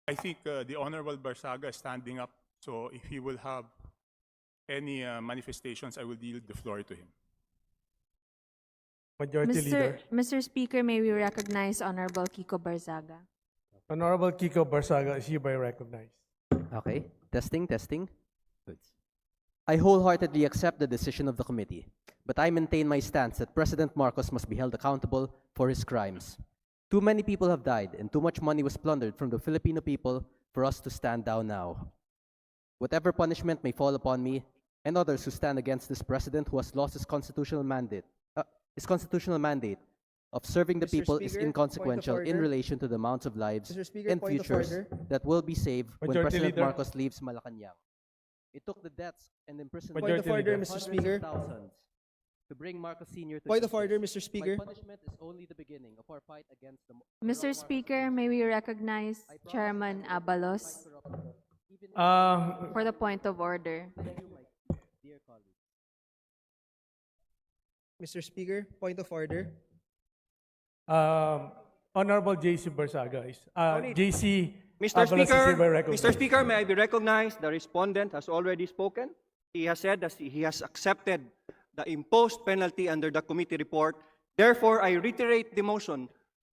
I think the Honorable Barsaga is standing up, so if he will have any manifestations, I will yield the floor to him. Majority Leader. Mr. Speaker, may we recognize Honorable Kiko Barzaga. Honorable Kiko Barsaga is hereby recognized. Okay, testing. Good. I wholeheartedly accept the decision of the committee, but I maintain my stance that President Marcos must be held accountable for his crimes. Too many people have died and too much money was plundered from the Filipino people for us to stand down now. Whatever punishment may fall upon me and others who stand against this president who has lost his constitutional mandate of serving the Mr. people is Speaker, inconsequential point of in order. relation to the amounts of lives Mr. Speaker, and point of futures order. that will be saved when Majority President Leader. Marcos leaves Malacanang. It took the deaths and imprisonment Point of Majority order, Leader. Mr. Speaker. thousands to bring Marcos Sr. to Point of justice. order, Mr. Speaker. My punishment is only the beginning of our fight against the Mr. Speaker, may we recognize I promise Chairman I will not Abalos fight corruption, even for the point of order. thank you, my dear colleagues. Mr. Speaker, point of order. Honorable JC Barsaga is JC Mr. Abalos is hereby Speaker, recognized. Mr. Speaker, may I be recognized? The respondent has already spoken. He has said that he has accepted the imposed penalty under the committee report. Therefore, I reiterate the motion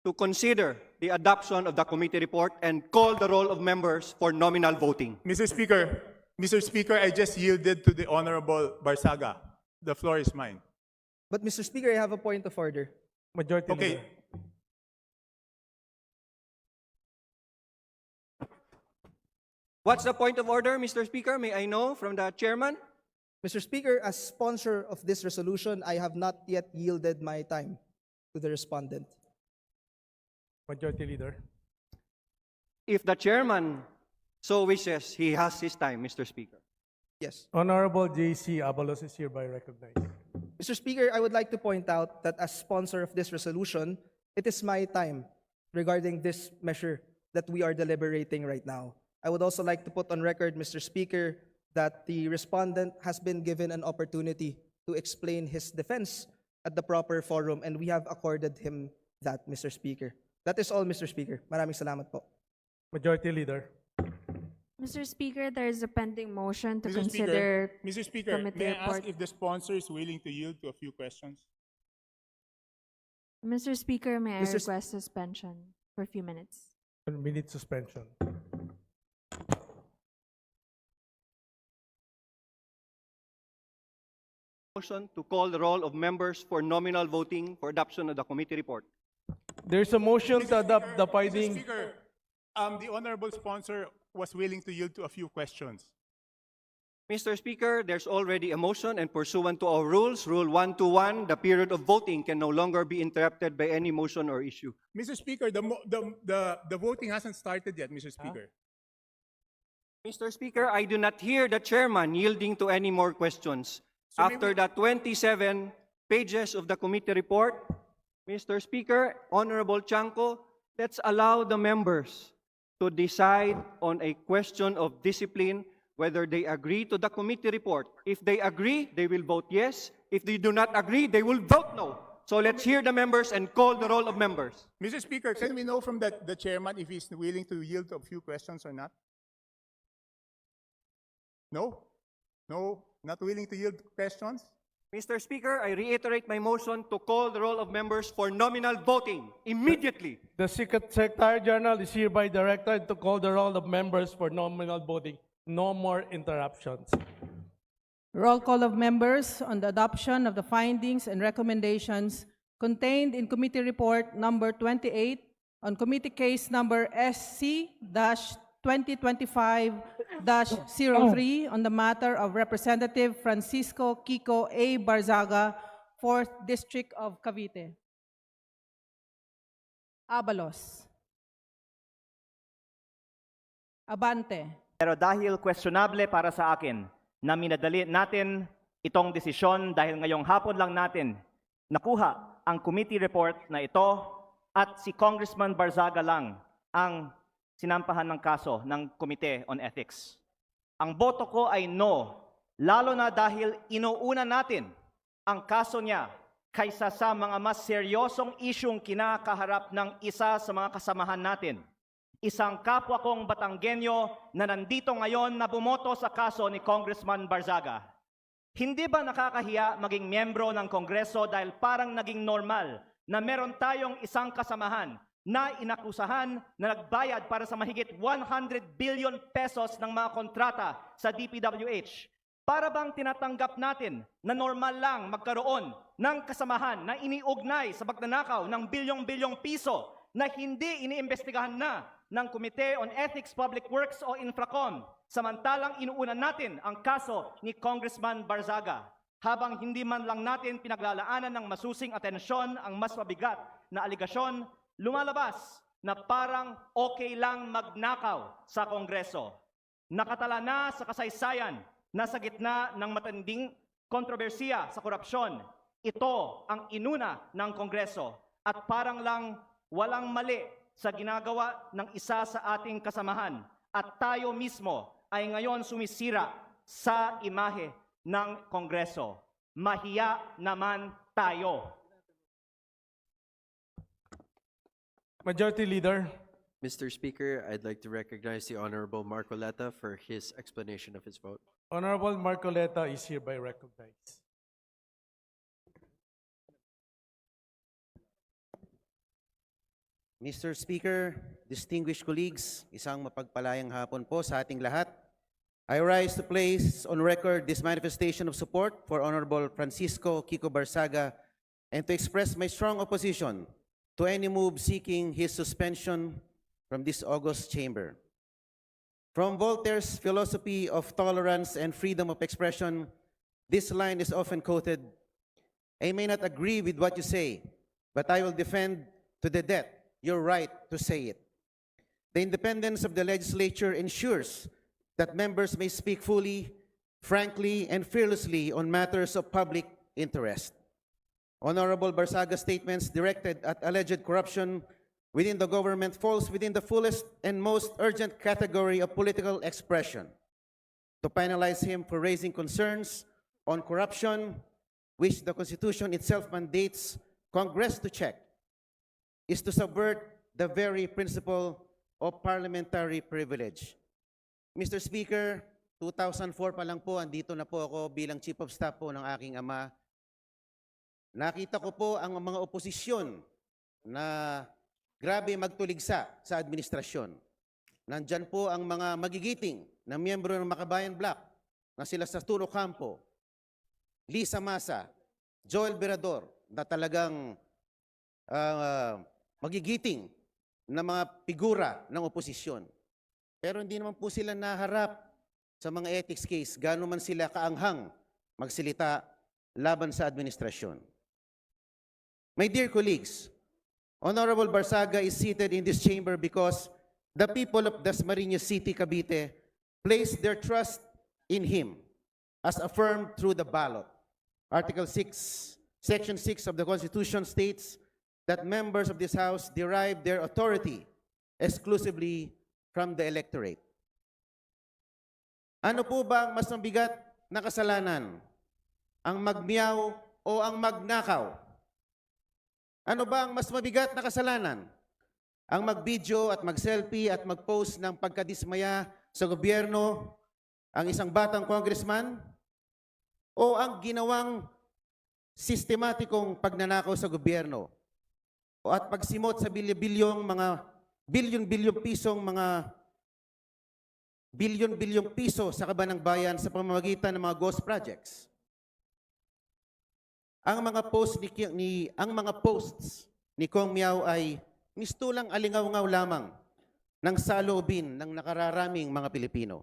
to consider the adoption of the committee report and call the roll of members for nominal voting. Mr. Speaker, I just yielded to the Honorable Barsaga. The floor is mine. But Mr. Speaker, I have a point of order. Majority Okay. Leader. What's the point of order, Mr. Speaker? May I know from the chairman? Mr. Speaker, as sponsor of this resolution, I have not yet yielded my time to the respondent. Majority Leader. If the chairman so wishes, he has his time, Mr. Speaker. Yes. Honorable JC Abalos is hereby recognized. Mr. Speaker, I would like to point out that as sponsor of this resolution, it is my time regarding this measure that we are deliberating right now. I would also like to put on record, Mr. Speaker, that the respondent has been given an opportunity to explain his defense at the proper forum, and we have accorded him that, Mr. Speaker. That is all, Mr. Speaker. Maraming salamat po. Majority Leader. Mr. Speaker, there is a pending motion to Mr. consider Mr. Speaker, committee may I ask report. if the sponsor is willing to yield to a few questions? Mr. Speaker, may I Mr. S- request suspension for a few minutes? 1 minute suspension. Motion to call the roll of members for nominal voting for adoption of the committee report. There's a motion to adopt the Mr. finding. Speaker, the Honorable sponsor was willing to yield to a few questions. Mr. Speaker, there's already a motion, and pursuant to our rules, Rule 121, the period of voting can no longer be interrupted by any motion or issue. Mr. Speaker, the voting hasn't started yet, Mr. Speaker. Mr. Speaker, I do not hear the chairman yielding to any more questions. So may After we- the 27 pages of the committee report, Mr. Speaker, Honorable Chanco, let's allow the members to decide on a question of discipline whether they agree to the committee report. If they agree, they will vote yes. If they do not agree, they will vote no. So let's hear the members and call the roll of members. Mr. Speaker, can we know from the chairman if he's willing to yield to a few questions or not? No? No? Not willing to yield to questions? Mr. Speaker, I reiterate my motion to call the roll of members for nominal voting immediately. The Secretary General is hereby directed to call the roll of members for nominal voting. No more interruptions. Roll call of members on the adoption of the findings and recommendations contained in Committee Report Number 28 on Committee Case Number SC-2025-03 on the matter of Representative Francisco Kiko A. Barzaga, 4th District of Cavite. Abalos. Abante. Pero dahil questionable para sa akin na minadali natin itong desisyon dahil ngayong hapon lang natin nakuha ang committee report na ito at si Congressman Barzaga lang ang sinampahan ng kaso ng Committee on Ethics. Ang boto ko ay no, lalo na dahil inuuna natin ang kaso niya kaysa sa mga mas seryosong isyong kinakaharap ng isa sa mga kasamahan natin. isang kapwa kong Batanggenyo na nandito ngayon na bumoto sa kaso ni Congressman Barzaga. Hindi ba nakakahiya maging miyembro ng Kongreso dahil parang naging normal na meron tayong isang kasamahan na inakusahan na nagbayad para sa mahigit 100 billion pesos ng mga kontrata sa DPWH? Para bang tinatanggap natin na normal lang magkaroon ng kasamahan na iniugnay sa pagnanakaw ng bilyong-bilyong piso na hindi iniimbestigahan na ng Committee on Ethics, Public Works o Infracom, samantalang inuunan natin ang kaso ni Congressman Barzaga, habang hindi man lang natin pinaglalaanan ng masusing atensyon ang mas mabigat na aligasyon, lumalabas na parang okay lang magnakaw sa Kongreso. Nakatala na sa kasaysayan na sa gitna ng matinding kontrobersiya sa korupsyon, ito ang inuna ng Kongreso at parang lang walang mali sa ginagawa ng isa sa ating kasamahan at tayo mismo ay ngayon sumisira sa imahe ng Kongreso. Mahiya naman tayo. Majority Leader. Mr. Speaker, I'd like to recognize the Honorable Marcoleta for his explanation of his vote. Honorable Marcoleta is hereby recognized. Mr. Speaker, distinguished colleagues, isang mapagpalayang hapon po sa ating lahat. I rise to place on record this manifestation of support for Honorable Francisco Kiko Barzaga and to express my strong opposition to any move seeking his suspension from this august chamber. From Voltaire's philosophy of tolerance and freedom of expression, this line is often quoted, "I may not agree with what you say, but I will defend to the death your right to say it." The independence of the legislature ensures that members may speak fully, frankly, and fearlessly on matters of public interest. Honorable Barsaga's statements directed at alleged corruption within the government falls within the fullest and most urgent category of political expression. To penalize him for raising concerns on corruption, which the Constitution itself mandates Congress to check, is to subvert the very principle of parliamentary privilege. Mr. Speaker, 2004 pa lang po, andito na po ako bilang Chief of Staff po ng aking ama. Nakita ko po ang mga oposisyon na grabe magtuligsa sa administrasyon. Nandyan po ang mga magigiting na miyembro ng Makabayan Bloc na sila Saturno Campo, Lisa Masa, Joel Berador na talagang magigiting na mga figura ng oposisyon. Pero hindi naman po sila naharap sa mga ethics case, gaano man sila kaanghang magsilita laban sa administrasyon. My dear colleagues, Honorable Barzaga is seated in this chamber because the people of Dasmariñas City, Cavite, placed their trust in him as affirmed through the ballot. Article 6, Section 6 of the Constitution states that members of this House derive their authority exclusively from the electorate. Ano po ba ang mas mabigat na kasalanan? Ang magmiyaw o ang magnakaw? Ano ba ang mas mabigat na kasalanan? Ang mag-video at mag-selfie at mag-post ng pagkadismaya sa gobyerno, ang isang batang congressman? O ang ginawang sistematikong pagnanakaw sa gobyerno? O at pagsimot sa bilyon-bilyong piso sa kaban ng bayan sa pamamagitan ng mga ghost projects? Ang mga posts ni Kong Miao ay mistulang alingaw-ngaw lamang ng saloobin ng nakararaming mga Pilipino.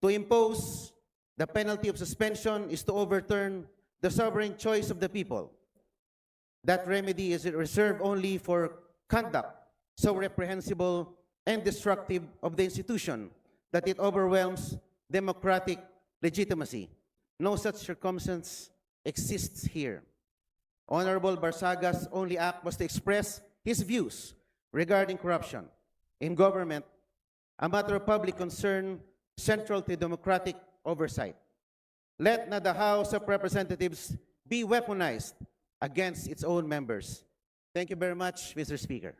To impose the penalty of suspension is to overturn the sovereign choice of the people. That remedy is reserved only for conduct so reprehensible and destructive of the institution that it overwhelms democratic legitimacy. No such circumstance exists here. Honorable Barsaga's only act was to express his views regarding corruption in government, a matter of public concern central to democratic oversight. Let not the House of Representatives be weaponized against its own members. Thank you very much, Mr. Speaker.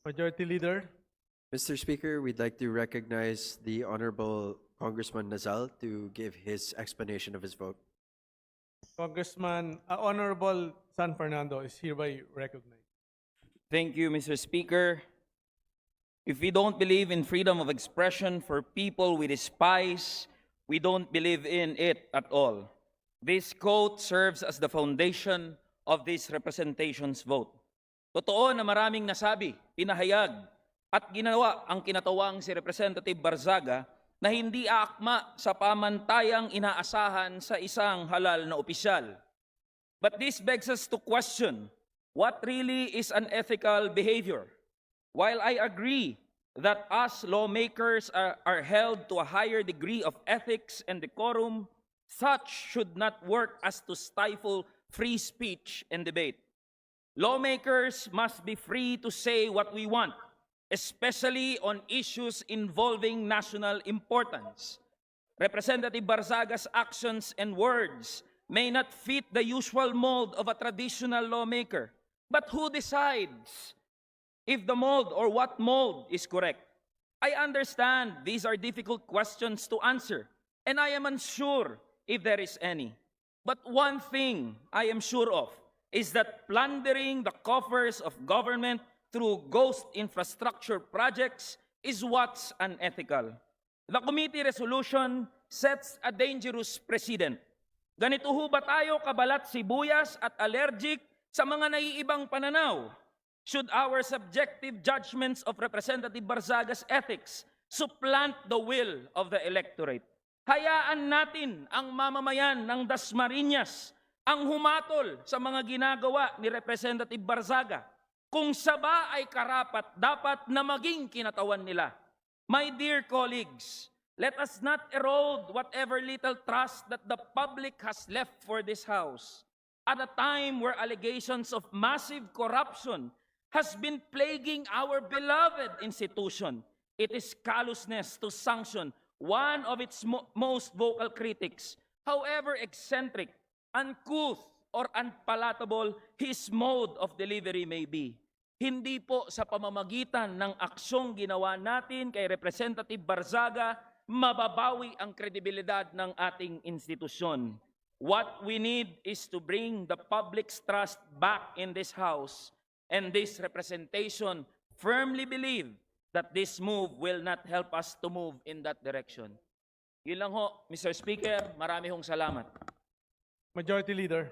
Majority Leader. Mr. Speaker, we'd like to recognize the Honorable Congressman Nazal to give his explanation of his vote. Honorable San Fernando is hereby recognized. Thank you, Mr. Speaker. If we don't believe in freedom of expression for people we despise, we don't believe in it at all. This quote serves as the foundation of this representation's vote. Totoo na maraming nasabi, pinahayag, at ginawa ang kinatawang si Representative Barzaga na hindi aakma sa pamantayang inaasahan sa isang halal na opisyal. But this begs us to question what really is unethical behavior. While I agree that us lawmakers are held to a higher degree of ethics and decorum, such should not work as to stifle free speech and debate. Lawmakers must be free to say what we want, especially on issues involving national importance. Representative Barzaga's actions and words may not fit the usual mold of a traditional lawmaker. But who decides if the mold or what mold is correct? I understand these are difficult questions to answer, and I am unsure if there is any. But one thing I am sure of is that plundering the coffers of government through ghost infrastructure projects is what's unethical. The committee resolution sets a dangerous precedent. Ganito ho ba tayo kabalat sibuyas at allergic sa mga naiibang pananaw? Should our subjective judgments of Representative Barzaga's ethics supplant the will of the electorate? Hayaan natin ang mamamayan ng Dasmariñas ang humatol sa mga ginagawa ni Representative Barzaga. Kung saba ay karapat dapat na maging kinatawan nila. My dear colleagues, let us not erode whatever little trust that the public has left for this House. At a time where allegations of massive corruption has been plaguing our beloved institution, it is callousness to sanction one of its most vocal critics, however eccentric, uncouth, or unpalatable his mode of delivery may be. Hindi po sa pamamagitan ng aksyong ginawa natin kay Representative Barzaga, mababawi ang kredibilidad ng ating institusyon. What we need is to bring the public's trust back in this House, and this representation firmly believe that this move will not help us to move in that direction. Yun lang ho, Mr. Speaker, marami hong salamat. Majority Leader.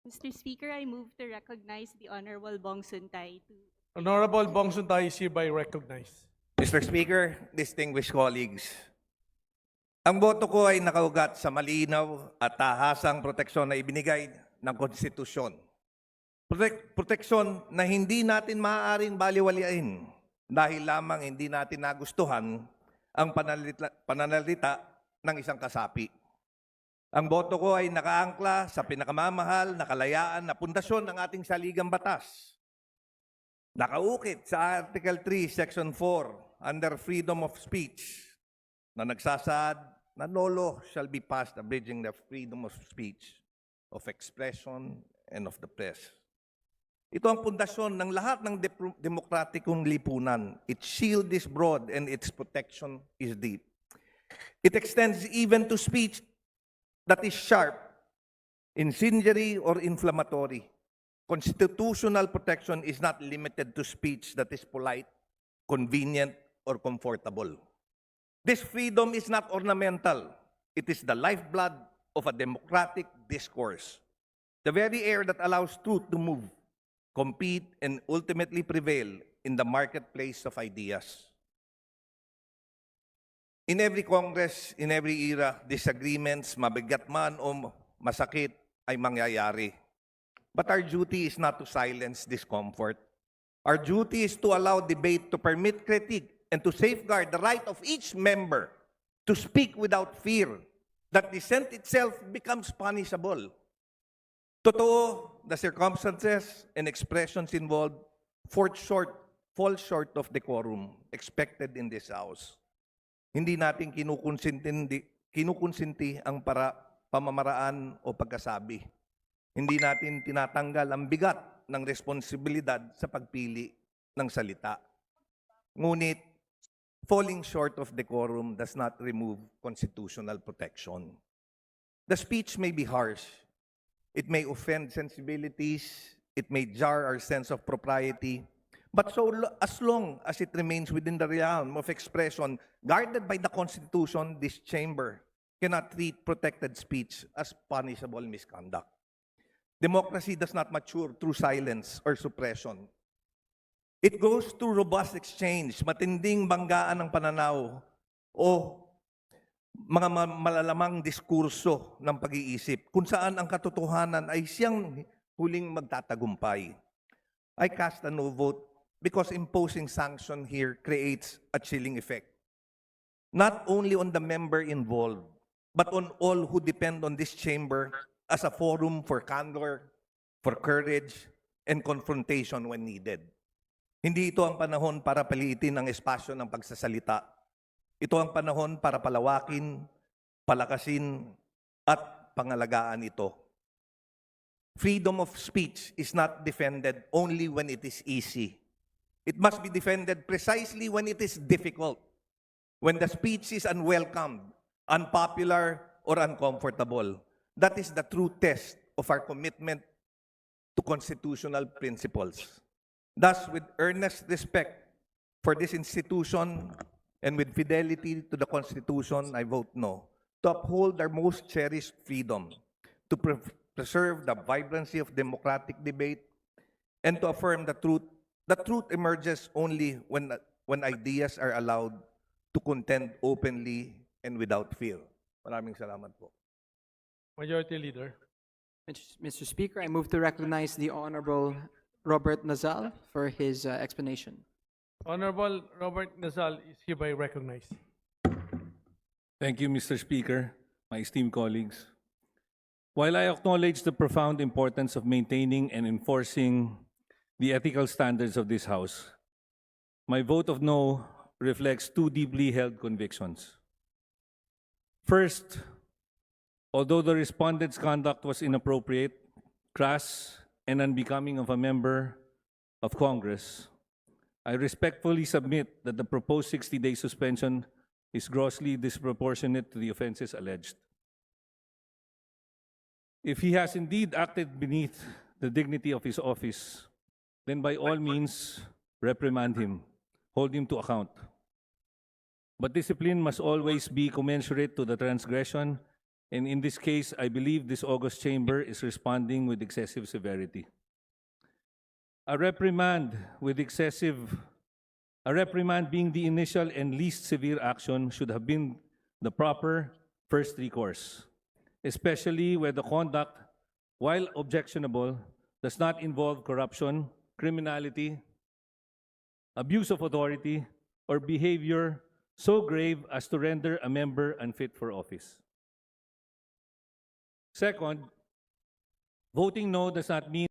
Mr. Speaker, I move to recognize the Honorable Bong Suntay. Honorable Bong Suntay is hereby recognized. Mr. Speaker, distinguished colleagues, ang boto ko ay nakaugat sa malinaw at tahasang proteksyon na ibinigay ng konstitusyon. Proteksyon na hindi natin maaaring baliwalain dahil lamang hindi natin nagustuhan ang pananalita ng isang kasapi. Ang boto ko ay nakaangkla sa pinakamamahal na kalayaan na pundasyon ng ating saligang batas. Nakaukit sa Article 3, Section 4, under freedom of speech, na nagsasaad na no law shall be passed abridging the freedom of speech, of expression, and of the press. Ito ang pundasyon ng lahat ng demokratikong lipunan. Its shield is broad and its protection is deep. It extends even to speech that is sharp, incendiary, or inflammatory. Constitutional protection is not limited to speech that is polite, convenient, or comfortable. This freedom is not ornamental. It is the lifeblood of a democratic discourse. The very air that allows truth to move, compete, and ultimately prevail in the marketplace of ideas. In every Congress, in every era, disagreements, mabigat man o masakit, ay mangyayari. But our duty is not to silence discomfort. Our duty is to allow debate to permit critique and to safeguard the right of each member to speak without fear that dissent itself becomes punishable. Totoo, the circumstances and expressions involved fall short of decorum expected in this House. Hindi natin kinukonsinti ang pamamaraan o pagkasabi. Hindi natin tinatanggal ang bigat ng responsibilidad sa pagpili ng salita. Ngunit, falling short of decorum does not remove constitutional protection. The speech may be harsh. It may offend sensibilities. It may jar our sense of propriety. But as long as it remains within the realm of expression guarded by the Constitution, this chamber cannot treat protected speech as punishable misconduct. Democracy does not mature through silence or suppression. It goes through robust exchange, matinding banggaan ng pananaw o mga malalamang diskurso ng pag-iisip kung saan ang katotohanan ay siyang huling magtatagumpay. I cast a no vote because imposing sanction here creates a chilling effect. Not only on the member involved, but on all who depend on this chamber as a forum for candor, for courage, and confrontation when needed. Hindi ito ang panahon para paliitin ang espasyo ng pagsasalita. Ito ang panahon para palawakin, palakasin, at pangalagaan ito. Freedom of speech is not defended only when it is easy. It must be defended precisely when it is difficult, when the speech is unwelcomed, unpopular, or uncomfortable. That is the true test of our commitment to constitutional principles. Thus, with earnest respect for this institution and with fidelity to the Constitution, I vote no. To uphold our most cherished freedom, to preserve the vibrancy of democratic debate, and to affirm the truth. The truth emerges only when ideas are allowed to contend openly and without fear. Maraming salamat po. Majority Leader. Mr. Speaker, I move to recognize the Honorable Robert Nazal for his explanation. Honorable Robert Nazal is hereby recognized. Thank you, Mr. Speaker, my esteemed colleagues. While I acknowledge the profound importance of maintaining and enforcing the ethical standards of this House, my vote of no reflects two deeply held convictions. First, although the respondent's conduct was inappropriate, crass, and unbecoming of a member of Congress, I respectfully submit that the proposed 60-day suspension is grossly disproportionate to the offenses alleged. If he has indeed acted beneath the dignity of his office, then by all means, reprimand him, hold him to account. But discipline must always be commensurate to the transgression, and in this case, I believe this august chamber is responding with excessive severity. A reprimand being the initial and least severe action should have been the proper first recourse, especially where the conduct, while objectionable, does not involve corruption, criminality, abuse of authority, or behavior so grave as to render a member unfit for office. Second, voting no does not mean